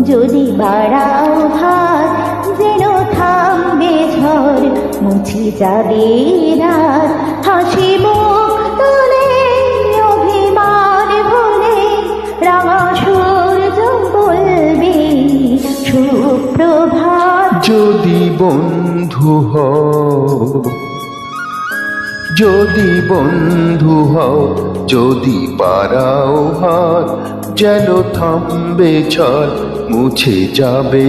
যদি বাড়াও ভার যেন থামবে ঝড় মুছে যাবে রাত হাসি মুখ তুলে অভিমান ভুলে রাঙা সূর্য বলবে সুপ্রভাত। যদি বন্ধু হও, যদি বন্ধু হও, যদি বাড়াও হাত যেন থামবে ঝড় মুছে যাবে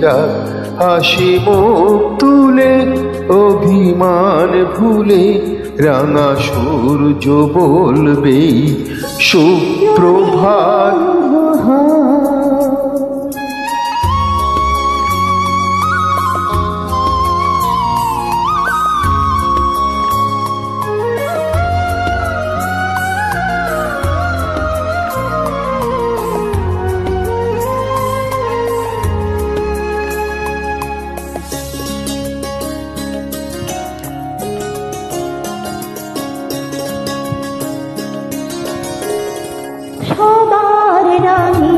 রাত হাসি মুখ তুলে অভিমান ভুলে রাঙা সূর্য বলবে সুপ্রভাত। সবার রঙে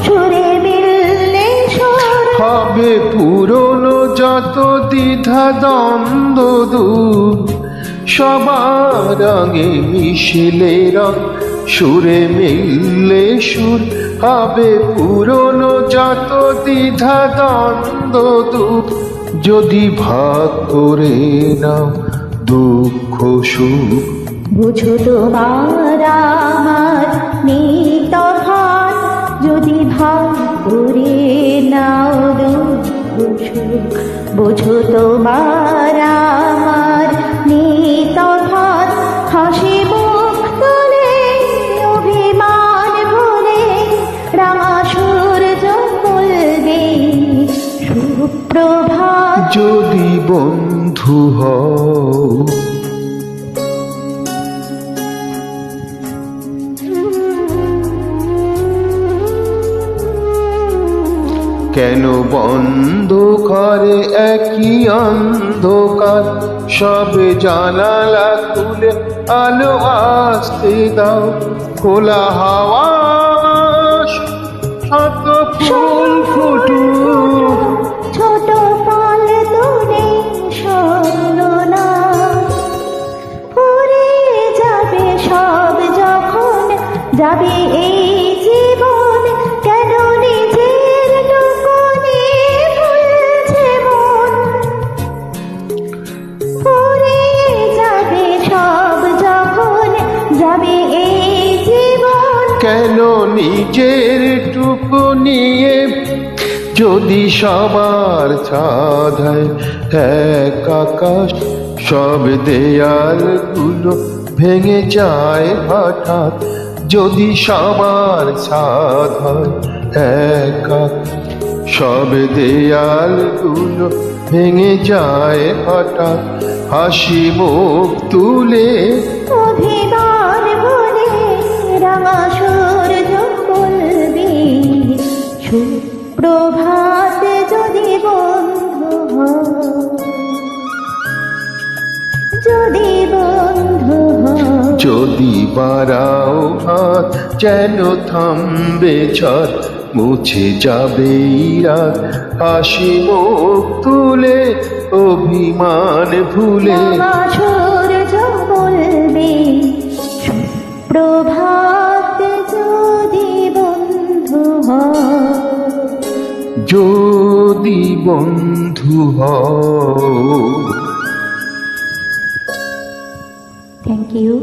সুরে মিললে হবে পুরনো যত দ্বিধা দ্বন্দ্ব দূর সবার রঙে মিশলে রং সুরে মিললে সুর হবে পুরনো যত দ্বিধা দ্বন্দ্ব দূর যদি ভাগ করে নাও দুঃখ সুখ বুঝো তোমার আমার নেই তফাৎ যদি ভাগ করে নাও দুঃখ সুখ বুঝো তোমার আমার নেই তফাৎ হাসি মুখ তুলে অভিমান ভুলে রাঙা সূর্য বলবে সুপ্রভাত। যদি বন্ধু হও, কেন বন্ধ করে একই অন্ধকার সবে জানালা খুলে আলো আসতে দাও খোলা হাওয়া শত ফুল ফুটুক ছোট পাল দূরে স্বপ্ন না ফুরে যাবে সব যখন যাবে এই জীবন কেন নিজের টুকুনি ভুলছে মন ফুরে যাবে সব যখন যাবে এই জীবন কেন নিজের টুকু নিয়ে যদি সবার ছাদ হয় এক আকাশ সব দেয়ালগুলো ভেঙে যায় হঠাৎ যদি সবার ছাদ হয় এক আকাশ সব দেয়ালগুলো ভেঙে যায় হঠাৎ হাসি মুখ তুলে অভিমান ভুলে রাঙা সূর্য বলবে সুপ্রভাত। যদি বন্ধু হও, যদি বন্ধু হও, যদি বাড়াও হাত যেন থামবে ঝড় মুছে যাবে রাত হাসি মুখ তুলে অভিমান ভুলে রাঙা সূর্য বলবে সুপ্রভাত। যদি বন্ধু হও, যদি বন্ধু হও। Thank you.